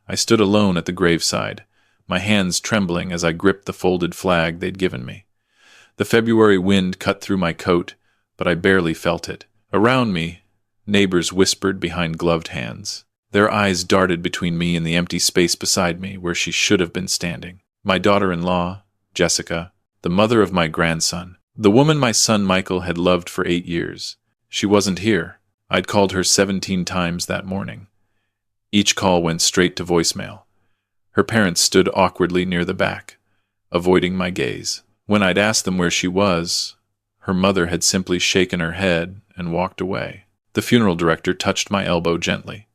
I stood alone at the graveside, my hands trembling as I gripped the folded flag they'd given me. The February wind cut through my coat, but I barely felt it. Around me, neighbors whispered behind gloved hands. Their eyes darted between me and the empty space beside me where she should have been standing. My daughter-in-law, Jessica, the mother of my grandson, the woman my son Michael had loved for 8 years. She wasn't here. I'd called her 17 times that morning. Each call went straight to voicemail. Her parents stood awkwardly near the back, avoiding my gaze. When I'd asked them where she was, her mother had simply shaken her head and walked away. The funeral director touched my elbow gently.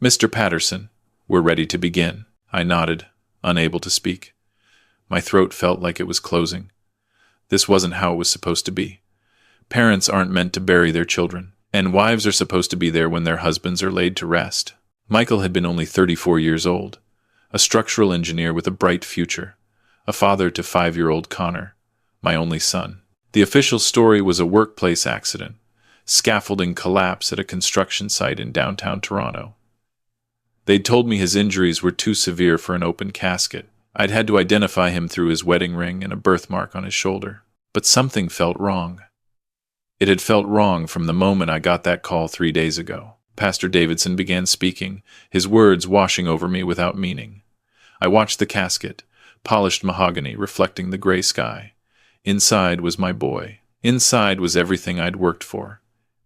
"Mr. Patterson, we're ready to begin." I nodded, unable to speak. My throat felt like it was closing. This wasn't how it was supposed to be. Parents aren't meant to bury their children, and wives are supposed to be there when their husbands are laid to rest. Michael had been only 34 years old, a structural engineer with a bright future, a father to 5-year-old Connor, my only son. The official story was a workplace accident, scaffolding collapse at a construction site in downtown Toronto. They'd told me his injuries were too severe for an open casket. I'd had to identify him through his wedding ring and a birthmark on his shoulder. But something felt wrong. It had felt wrong from the moment I got that call 3 days ago. Pastor Davidson began speaking, his words washing over me without meaning. I watched the casket, polished mahogany reflecting the gray sky. Inside was my boy. Inside was everything I'd worked for,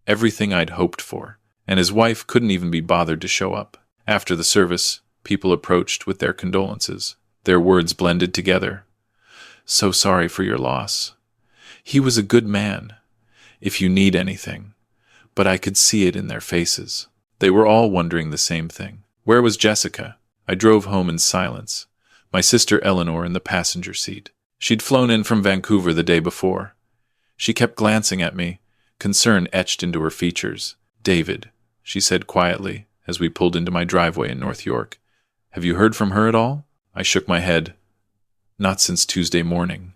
everything I'd hoped for, and his wife couldn't even be bothered to show up. After the service, people approached with their condolences. Their words blended together. "So sorry for your loss. He was a good man, if you need anything." But I could see it in their faces. They were all wondering the same thing. Where was Jessica? I drove home in silence, my sister Eleanor in the passenger seat. She'd flown in from Vancouver the day before. She kept glancing at me, concern etched into her features. "David," she said quietly as we pulled into my driveway in North York. "Have you heard from her at all?" I shook my head. "Not since Tuesday morning.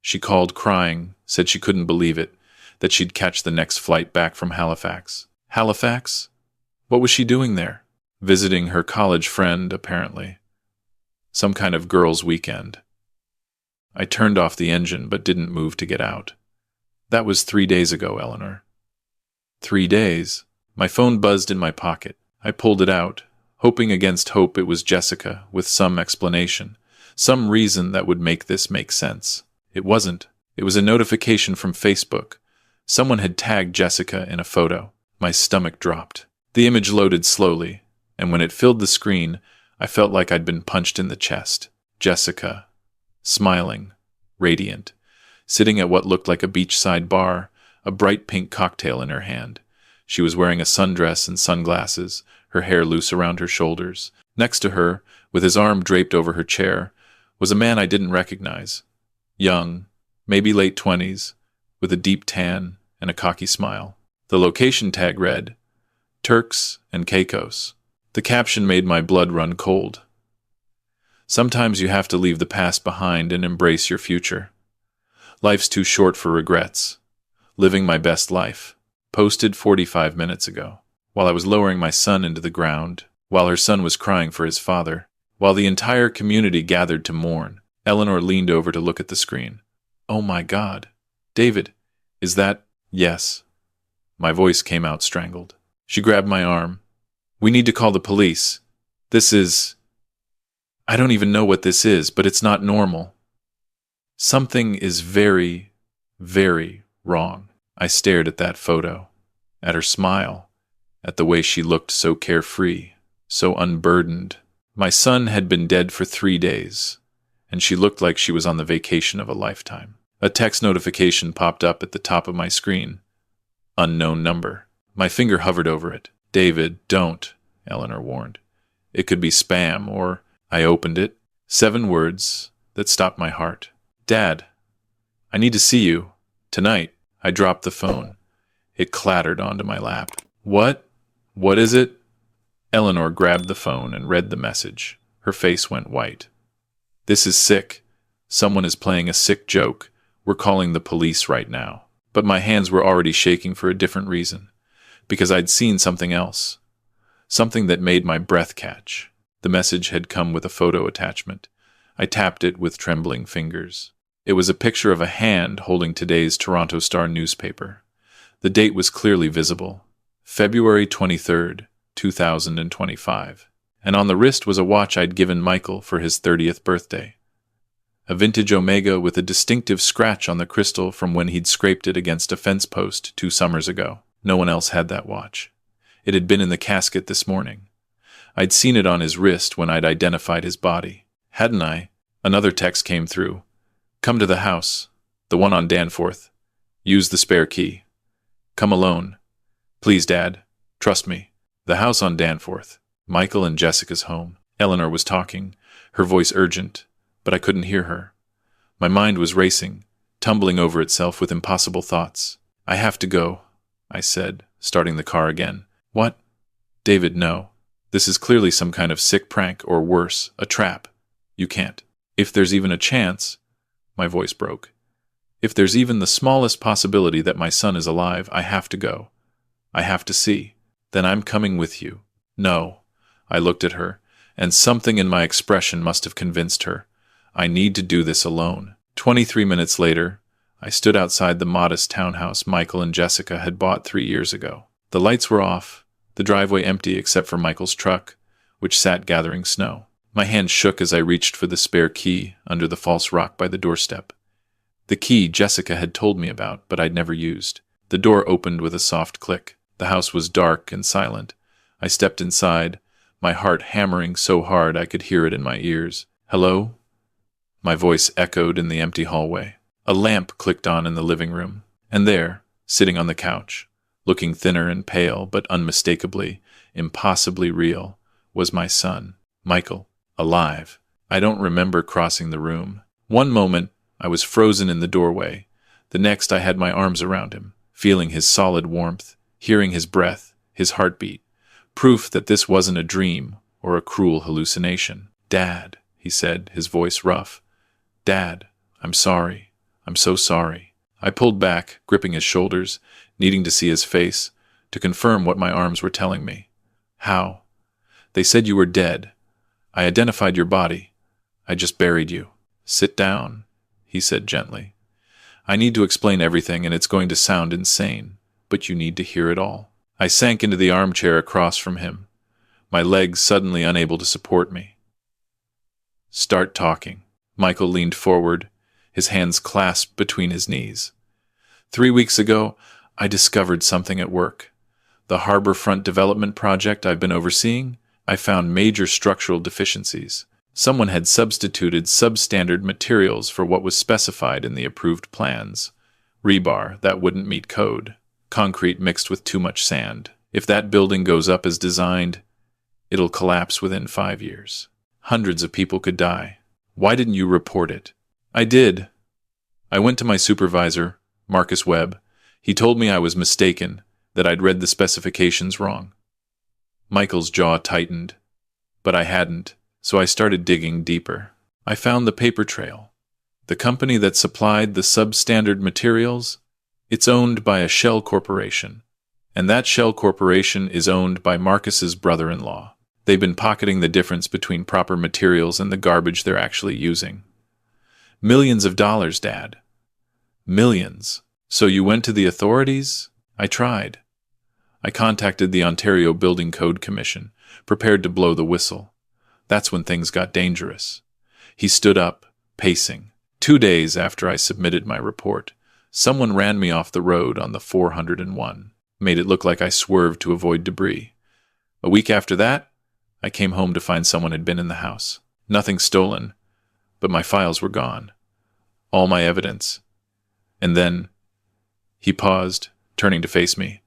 She called crying, said she couldn't believe it, that she'd catch the next flight back from Halifax." Halifax? What was she doing there? Visiting her college friend, apparently. Some kind of girls' weekend. I turned off the engine but didn't move to get out. "That was 3 days ago, Eleanor." 3 days? My phone buzzed in my pocket. I pulled it out, hoping against hope it was Jessica, with some explanation, some reason that would make this make sense. It wasn't. It was a notification from Facebook. Someone had tagged Jessica in a photo. My stomach dropped. The image loaded slowly, and when it filled the screen, I felt like I'd been punched in the chest. Jessica, smiling, radiant, sitting at what looked like a beachside bar, a bright pink cocktail in her hand. She was wearing a sundress and sunglasses, her hair loose around her shoulders. Next to her, with his arm draped over her chair, was a man I didn't recognize. Young, maybe late 20s, with a deep tan and a cocky smile. The location tag read, "Turks and Caicos." The caption made my blood run cold. "Sometimes you have to leave the past behind and embrace your future. Life's too short for regrets. Living my best life." Posted 45 minutes ago. While I was lowering my son into the ground, while her son was crying for his father, while the entire community gathered to mourn, Eleanor leaned over to look at the screen. "Oh my God. David, is that—" "Yes." My voice came out strangled. She grabbed my arm. "We need to call the police. This is— I don't even know what this is, but it's not normal. Something is very, very wrong." I stared at that photo, at her smile, at the way she looked so carefree, so unburdened. My son had been dead for 3 days, and she looked like she was on the vacation of a lifetime. A text notification popped up at the top of my screen. Unknown number. My finger hovered over it. "David, don't," Eleanor warned. "It could be spam, or—" I opened it. 7 words that stopped my heart. "Dad, I need to see you. Tonight." I dropped the phone. It clattered onto my lap. "What? What is it?" Eleanor grabbed the phone and read the message. Her face went white. "This is sick. Someone is playing a sick joke. We're calling the police right now." But my hands were already shaking for a different reason. Because I'd seen something else. Something that made my breath catch. The message had come with a photo attachment. I tapped it with trembling fingers. It was a picture of a hand holding today's Toronto Star newspaper. The date was clearly visible, February 23rd, 2025. And on the wrist was a watch I'd given Michael for his 30th birthday. A vintage Omega with a distinctive scratch on the crystal from when he'd scraped it against a fence post 2 summers ago. No one else had that watch. It had been in the casket this morning. I'd seen it on his wrist when I'd identified his body. Hadn't I? Another text came through. Come to the house. The one on Danforth. Use the spare key. Come alone. Please, Dad. Trust me. The house on Danforth. Michael and Jessica's home. Eleanor was talking, her voice urgent, but I couldn't hear her. My mind was racing, tumbling over itself with impossible thoughts. I have to go, I said, starting the car again. What? David, no. This is clearly some kind of sick prank or worse, a trap. You can't. If there's even a chance, my voice broke. If there's even the smallest possibility that my son is alive, I have to go. I have to see. Then I'm coming with you. No. I looked at her, and something in my expression must have convinced her. I need to do this alone. 23 minutes later, I stood outside the modest townhouse Michael and Jessica had bought 3 years ago. The lights were off, the driveway empty except for Michael's truck, which sat gathering snow. My hand shook as I reached for the spare key under the false rock by the doorstep. The key Jessica had told me about, but I'd never used. The door opened with a soft click. The house was dark and silent. I stepped inside, my heart hammering so hard I could hear it in my ears. Hello? My voice echoed in the empty hallway. A lamp clicked on in the living room, and there, sitting on the couch, looking thinner and pale but unmistakably, impossibly real, was my son, Michael, alive. I don't remember crossing the room. One moment, I was frozen in the doorway. The next, I had my arms around him, feeling his solid warmth, hearing his breath, his heartbeat. Proof that this wasn't a dream or a cruel hallucination. Dad, he said, his voice rough. Dad, I'm sorry. I'm so sorry. I pulled back, gripping his shoulders, needing to see his face, to confirm what my arms were telling me. How? They said you were dead. I identified your body. I just buried you. Sit down, he said gently. I need to explain everything, and it's going to sound insane, but you need to hear it all. I sank into the armchair across from him, my legs suddenly unable to support me. Start talking. Michael leaned forward, his hands clasped between his knees. 3 weeks ago, I discovered something at work. The harborfront development project I've been overseeing, I found major structural deficiencies. Someone had substituted substandard materials for what was specified in the approved plans. Rebar that wouldn't meet code. Concrete mixed with too much sand. If that building goes up as designed, it'll collapse within 5 years. Hundreds of people could die. Why didn't you report it? I did. I went to my supervisor, Marcus Webb. He told me I was mistaken, that I'd read the specifications wrong. Michael's jaw tightened, but I hadn't, so I started digging deeper. I found the paper trail. The company that supplied the substandard materials, it's owned by a shell corporation, and that shell corporation is owned by Marcus's brother-in-law. They've been pocketing the difference between proper materials and the garbage they're actually using. Millions of dollars, Dad. Millions. So you went to the authorities? I tried. I contacted the Ontario Building Code Commission, prepared to blow the whistle. That's when things got dangerous. He stood up, pacing. 2 days after I submitted my report, someone ran me off the road on the 401, made it look like I swerved to avoid debris. A week after that, I came home to find someone had been in the house. Nothing stolen, but my files were gone. All my evidence. And then, he paused, turning to face me.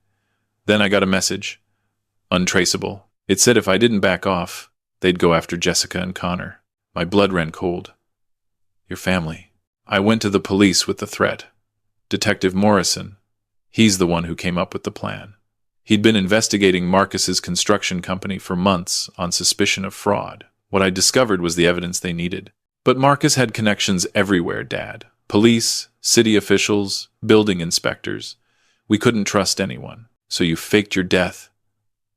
Then I got a message. Untraceable. It said if I didn't back off, they'd go after Jessica and Connor. My blood ran cold. Your family. I went to the police with the threat. Detective Morrison. He's the one who came up with the plan. He'd been investigating Marcus's construction company for months on suspicion of fraud. What I discovered was the evidence they needed. But Marcus had connections everywhere, Dad. Police, city officials, building inspectors. We couldn't trust anyone. So you faked your death.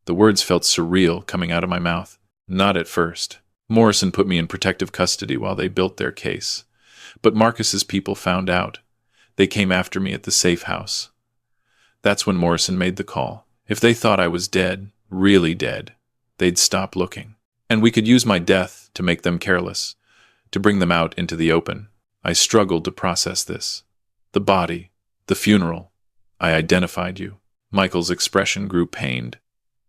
The words felt surreal coming out of my mouth. Not at first. Morrison put me in protective custody while they built their case. But Marcus's people found out. They came after me at the safe house. That's when Morrison made the call. If they thought I was dead, really dead, they'd stop looking. And we could use my death to make them careless, to bring them out into the open. I struggled to process this. The body, the funeral. I identified you. Michael's expression grew pained.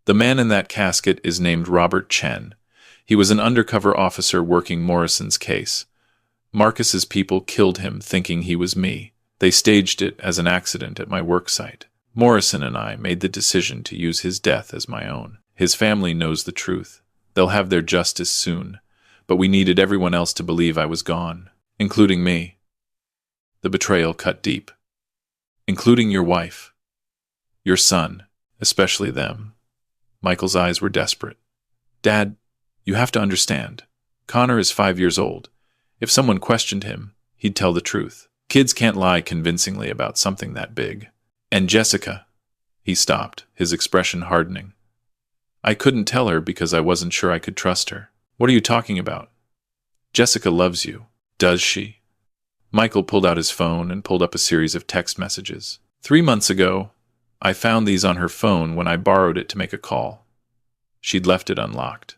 The man in that casket is named Robert Chen. He was an undercover officer working Morrison's case. Marcus's people killed him thinking he was me. They staged it as an accident at my work site. Morrison and I made the decision to use his death as my own. His family knows the truth. They'll have their justice soon. But we needed everyone else to believe I was gone, including me. The betrayal cut deep. Including your wife. Your son, especially them. Michael's eyes were desperate. Dad, you have to understand. Connor is 5 years old. If someone questioned him, he'd tell the truth. Kids can't lie convincingly about something that big. And Jessica. He stopped, his expression hardening. I couldn't tell her because I wasn't sure I could trust her. What are you talking about? Jessica loves you. Does she? Michael pulled out his phone and pulled up a series of text messages. 3 months ago, I found these on her phone when I borrowed it to make a call. She'd left it unlocked.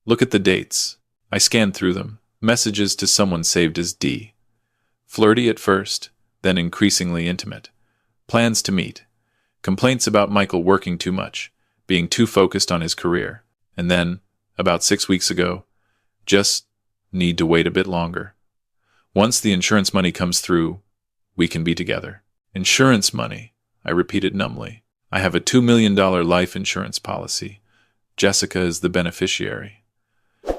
Look at the dates. I scanned through them. Messages to someone saved as D. Flirty at first, then increasingly intimate. Plans to meet. Complaints about Michael working too much, being too focused on his career. And then, about 6 weeks ago, just need to wait a bit longer. Once the insurance money comes through, we can be together. Insurance money, I repeated numbly. I have a $2 million life insurance policy. Jessica is the beneficiary.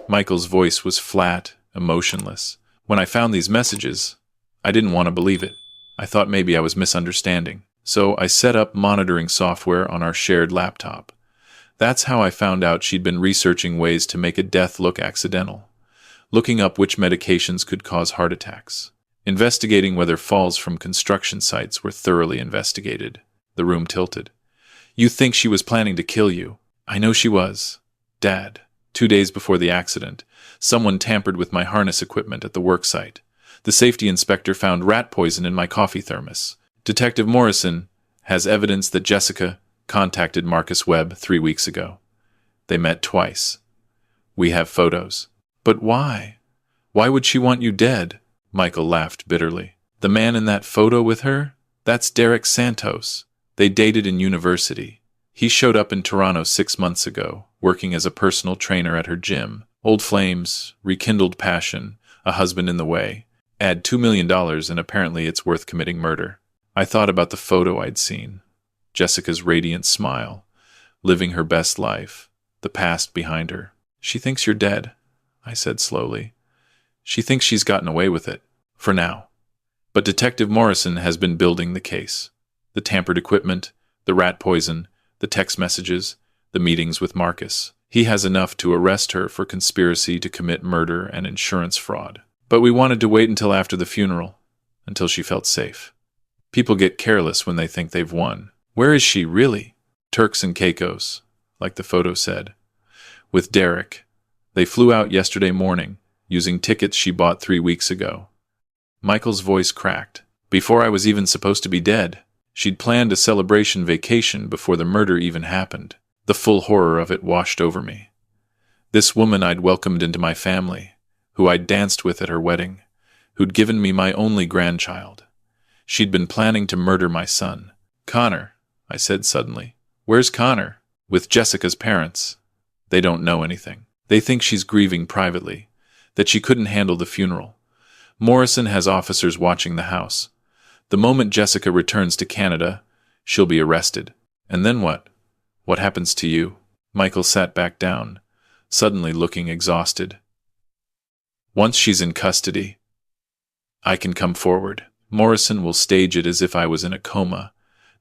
Michael's voice was flat, emotionless. When I found these messages, I didn't want to believe it. I thought maybe I was misunderstanding. So I set up monitoring software on our shared laptop. That's how I found out she'd been researching ways to make a death look accidental. Looking up which medications could cause heart attacks. Investigating whether falls from construction sites were thoroughly investigated. The room tilted. You think she was planning to kill you? I know she was. Dad, 2 days before the accident, someone tampered with my harness equipment at the work site. The safety inspector found rat poison in my coffee thermos. Detective Morrison has evidence that Jessica contacted Marcus Webb 3 weeks ago. They met twice. We have photos. But why? Why would she want you dead? Michael laughed bitterly. The man in that photo with her? That's Derek Santos. They dated in university. He showed up in Toronto 6 months ago, working as a personal trainer at her gym. Old flames, rekindled passion, a husband in the way. Add $2 million and apparently it's worth committing murder. I thought about the photo I'd seen. Jessica's radiant smile, living her best life, the past behind her. She thinks you're dead, I said slowly. She thinks she's gotten away with it, for now. But Detective Morrison has been building the case. The tampered equipment, the rat poison, the text messages, the meetings with Marcus. He has enough to arrest her for conspiracy to commit murder and insurance fraud. But we wanted to wait until after the funeral, until she felt safe. People get careless when they think they've won. Where is she, really? Turks and Caicos, like the photo said. With Derek. They flew out yesterday morning, using tickets she bought 3 weeks ago. Michael's voice cracked. Before I was even supposed to be dead, she'd planned a celebration vacation before the murder even happened. The full horror of it washed over me. This woman I'd welcomed into my family, who I'd danced with at her wedding, who'd given me my only grandchild. She'd been planning to murder my son. Connor, I said suddenly. Where's Connor? With Jessica's parents. They don't know anything. They think she's grieving privately, that she couldn't handle the funeral. Morrison has officers watching the house. The moment Jessica returns to Canada, she'll be arrested. And then what? What happens to you? Michael sat back down, suddenly looking exhausted. Once she's in custody, I can come forward. Morrison will stage it as if I was in a coma,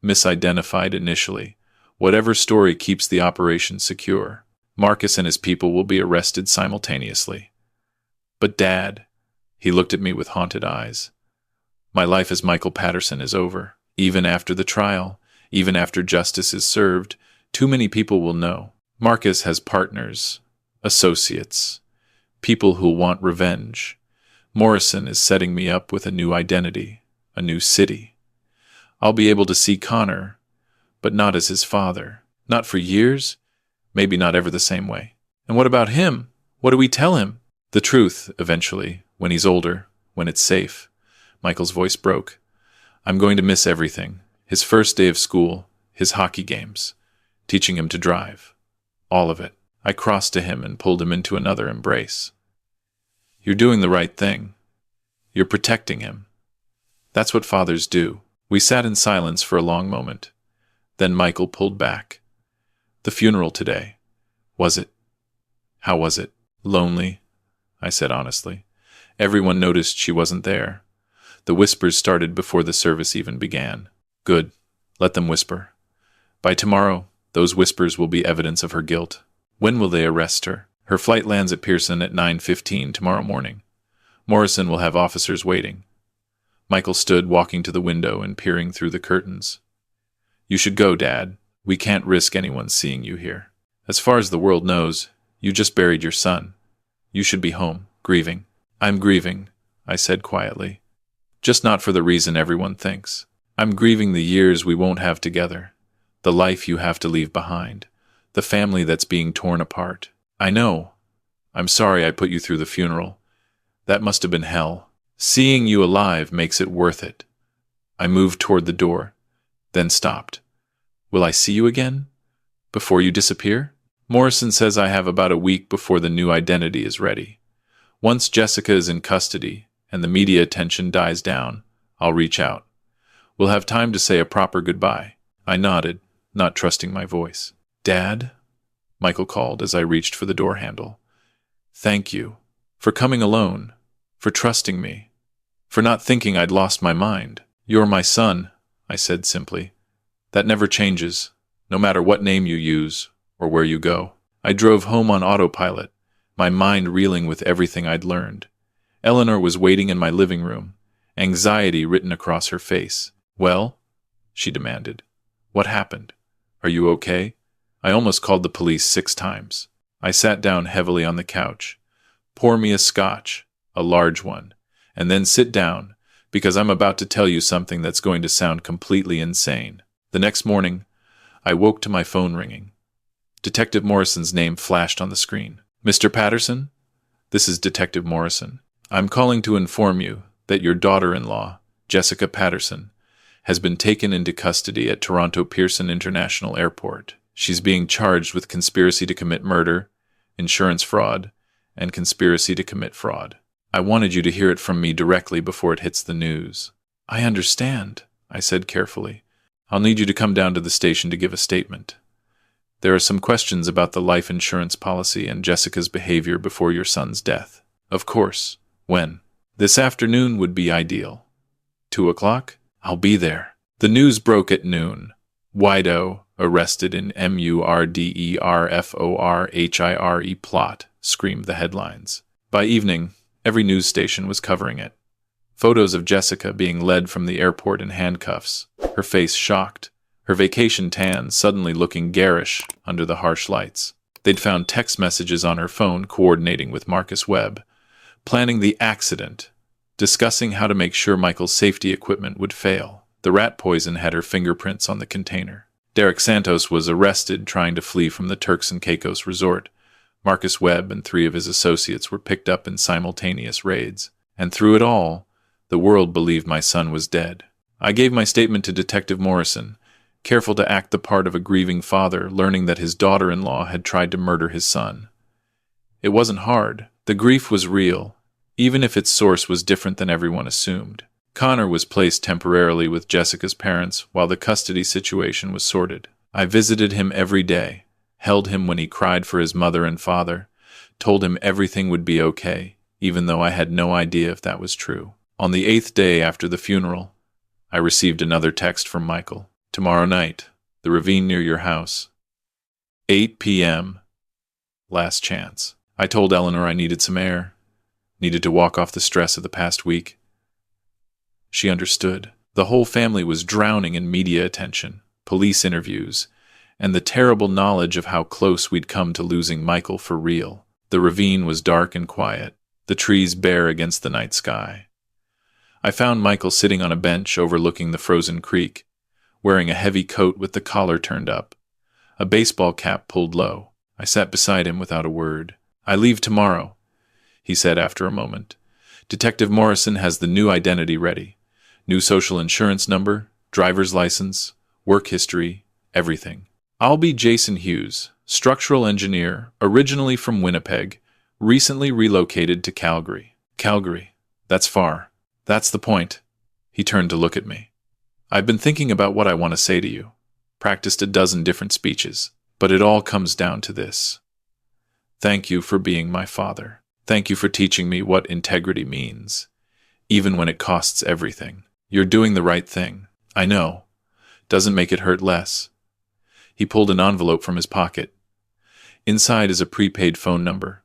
misidentified initially. Whatever story keeps the operation secure. Marcus and his people will be arrested simultaneously. But Dad, he looked at me with haunted eyes. My life as Michael Patterson is over. Even after the trial, even after justice is served, too many people will know. Marcus has partners, associates, people who'll want revenge. Morrison is setting me up with a new identity, a new city. I'll be able to see Connor, but not as his father. Not for years, maybe not ever the same way. And what about him? What do we tell him? The truth, eventually, when he's older, when it's safe. Michael's voice broke. I'm going to miss everything. His first day of school, his hockey games, teaching him to drive. All of it. I crossed to him and pulled him into another embrace. You're doing the right thing. You're protecting him. That's what fathers do. We sat in silence for a long moment. Then Michael pulled back. The funeral today. Was it? How was it? Lonely, I said honestly. Everyone noticed she wasn't there. The whispers started before the service even began. Good. Let them whisper. By tomorrow, those whispers will be evidence of her guilt. When will they arrest her? Her flight lands at Pearson at 9:15 tomorrow morning. Morrison will have officers waiting. Michael stood walking to the window and peering through the curtains. You should go, Dad. We can't risk anyone seeing you here. As far as the world knows, you just buried your son. You should be home, grieving. I'm grieving, I said quietly. Just not for the reason everyone thinks. I'm grieving the years we won't have together, the life you have to leave behind, the family that's being torn apart. I know. I'm sorry I put you through the funeral. That must have been hell. Seeing you alive makes it worth it. I moved toward the door, then stopped. Will I see you again? Before you disappear? Morrison says I have about a week before the new identity is ready. Once Jessica is in custody and the media attention dies down, I'll reach out. We'll have time to say a proper goodbye. I nodded, not trusting my voice. Dad? Michael called as I reached for the door handle. Thank you. For coming alone. For trusting me. For not thinking I'd lost my mind. You're my son, I said simply. That never changes, no matter what name you use or where you go. I drove home on autopilot, my mind reeling with everything I'd learned. Eleanor was waiting in my living room, anxiety written across her face. Well? She demanded. What happened? Are you okay? I almost called the police 6 times. I sat down heavily on the couch. Pour me a scotch, a large one, and then sit down, because I'm about to tell you something that's going to sound completely insane. The next morning, I woke to my phone ringing. Detective Morrison's name flashed on the screen. Mr. Patterson? This is Detective Morrison. I'm calling to inform you that your daughter-in-law, Jessica Patterson, has been taken into custody at Toronto Pearson International Airport. She's being charged with conspiracy to commit murder, insurance fraud, and conspiracy to commit fraud. I wanted you to hear it from me directly before it hits the news. I understand, I said carefully. I'll need you to come down to the station to give a statement. There are some questions about the life insurance policy and Jessica's behavior before your son's death. Of course. When? This afternoon would be ideal. 2 o'clock? I'll be there. The news broke at noon. Wido, arrested in murderforhire plot, screamed the headlines. By evening, every news station was covering it. Photos of Jessica being led from the airport in handcuffs, her face shocked, her vacation tan suddenly looking garish under the harsh lights. They'd found text messages on her phone coordinating with Marcus Webb, planning the accident, discussing how to make sure Michael's safety equipment would fail. The rat poison had her fingerprints on the container. Derek Santos was arrested trying to flee from the Turks and Caicos resort. Marcus Webb and 3 of his associates were picked up in simultaneous raids. And through it all, the world believed my son was dead. I gave my statement to Detective Morrison, careful to act the part of a grieving father, learning that his daughter-in-law had tried to murder his son. It wasn't hard. The grief was real, even if its source was different than everyone assumed. Connor was placed temporarily with Jessica's parents while the custody situation was sorted. I visited him every day, held him when he cried for his mother and father, told him everything would be okay, even though I had no idea if that was true. On the 8th day after the funeral, I received another text from Michael. Tomorrow night, the ravine near your house. 8 p.m. Last chance. I told Eleanor I needed some air, needed to walk off the stress of the past week. She understood. The whole family was drowning in media attention, police interviews, and the terrible knowledge of how close we'd come to losing Michael for real. The ravine was dark and quiet, the trees bare against the night sky. I found Michael sitting on a bench overlooking the frozen creek, wearing a heavy coat with the collar turned up, a baseball cap pulled low. I sat beside him without a word. "I leave tomorrow," he said after a moment. "Detective Morrison has the new identity ready. New social insurance number, driver's license, work history, everything. I'll be Jason Hughes, structural engineer, originally from Winnipeg, recently relocated to Calgary." "Calgary? That's far." "That's the point." He turned to look at me. "I've been thinking about what I want to say to you. Practiced a dozen different speeches. But it all comes down to this. Thank you for being my father. Thank you for teaching me what integrity means, even when it costs everything. You're doing the right thing. I know. Doesn't make it hurt less." He pulled an envelope from his pocket. "Inside is a prepaid phone number.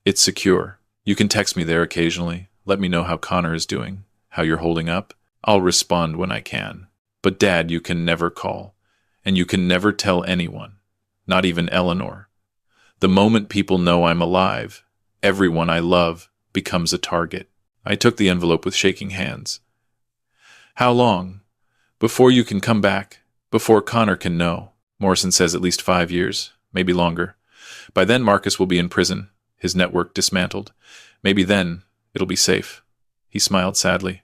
It's secure. You can text me there occasionally. Let me know how Connor is doing, how you're holding up. I'll respond when I can. But Dad, you can never call. And you can never tell anyone. Not even Eleanor. The moment people know I'm alive, everyone I love becomes a target." I took the envelope with shaking hands. "How long? Before you can come back? Before Connor can know?" "Morrison says at least 5 years, maybe longer. By then Marcus will be in prison, his network dismantled. Maybe then it'll be safe." He smiled sadly.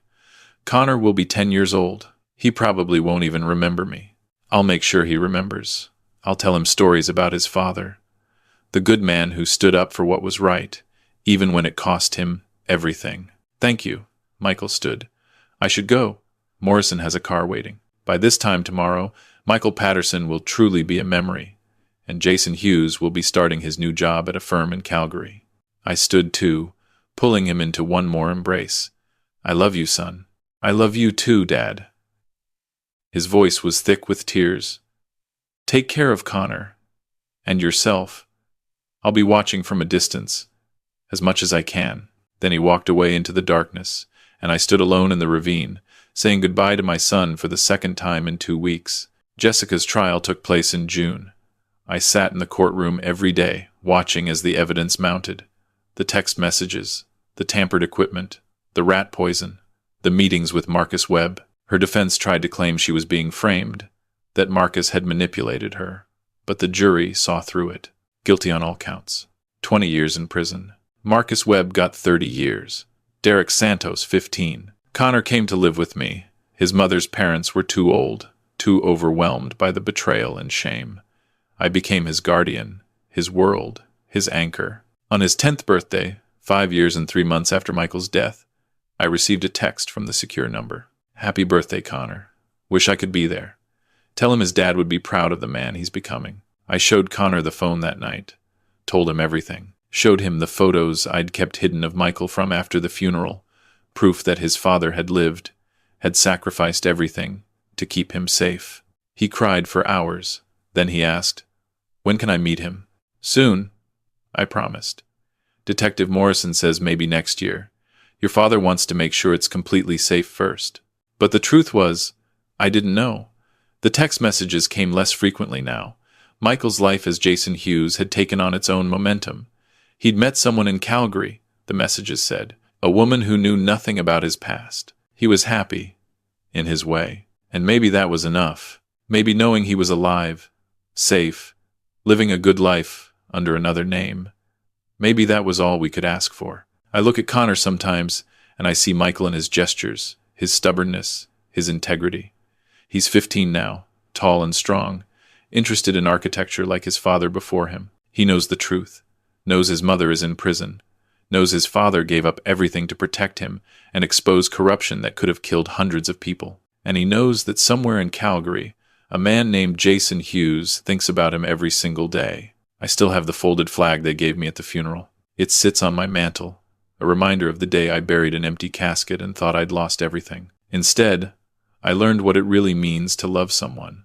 "Connor will be 10 years old. He probably won't even remember me. I'll make sure he remembers. I'll tell him stories about his father, the good man who stood up for what was right, even when it cost him everything." "Thank you." Michael stood. "I should go. Morrison has a car waiting. By this time tomorrow, Michael Patterson will truly be a memory, and Jason Hughes will be starting his new job at a firm in Calgary." I stood too, pulling him into one more embrace. "I love you, son. I love you too, Dad." His voice was thick with tears. "Take care of Connor. And yourself. I'll be watching from a distance, as much as I can." Then he walked away into the darkness, and I stood alone in the ravine, saying goodbye to my son for the second time in 2 weeks. Jessica's trial took place in June. I sat in the courtroom every day, watching as the evidence mounted. The text messages, the tampered equipment, the rat poison, the meetings with Marcus Webb. Her defense tried to claim she was being framed, that Marcus had manipulated her, but the jury saw through it. Guilty on all counts. 20 years in prison. Marcus Webb got 30 years. Derek Santos, 15. Connor came to live with me. His mother's parents were too old, too overwhelmed by the betrayal and shame. I became his guardian, his world, his anchor. On his 10th birthday, 5 years and 3 months after Michael's death, I received a text from the secure number. "Happy birthday, Connor. Wish I could be there. Tell him his dad would be proud of the man he's becoming." I showed Connor the phone that night, told him everything. Showed him the photos I'd kept hidden of Michael from after the funeral, proof that his father had lived, had sacrificed everything to keep him safe. He cried for hours. Then he asked, "When can I meet him?" "Soon," I promised. "Detective Morrison says maybe next year. Your father wants to make sure it's completely safe first." But the truth was, I didn't know. The text messages came less frequently now. Michael's life as Jason Hughes had taken on its own momentum. He'd met someone in Calgary, the messages said, a woman who knew nothing about his past. He was happy, in his way, and maybe that was enough. Maybe knowing he was alive, safe, living a good life under another name. Maybe that was all we could ask for. I look at Connor sometimes, and I see Michael in his gestures, his stubbornness, his integrity. He's 15 now, tall and strong, interested in architecture like his father before him. He knows the truth, knows his mother is in prison, knows his father gave up everything to protect him and expose corruption that could have killed hundreds of people. And he knows that somewhere in Calgary, a man named Jason Hughes thinks about him every single day. I still have the folded flag they gave me at the funeral. It sits on my mantle, a reminder of the day I buried an empty casket and thought I'd lost everything. Instead, I learned what it really means to love someone,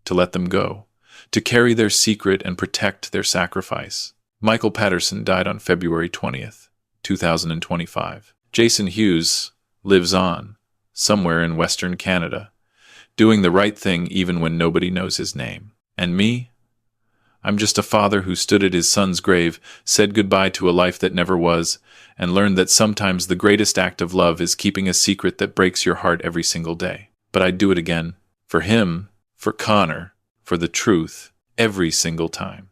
to let them go, to carry their secret and protect their sacrifice. Michael Patterson died on February 20th, 2025. Jason Hughes lives on, somewhere in Western Canada, doing the right thing even when nobody knows his name. And me? I'm just a father who stood at his son's grave, said goodbye to a life that never was, and learned that sometimes the greatest act of love is keeping a secret that breaks your heart every single day. But I'd do it again. For him, for Connor, for the truth, every single time.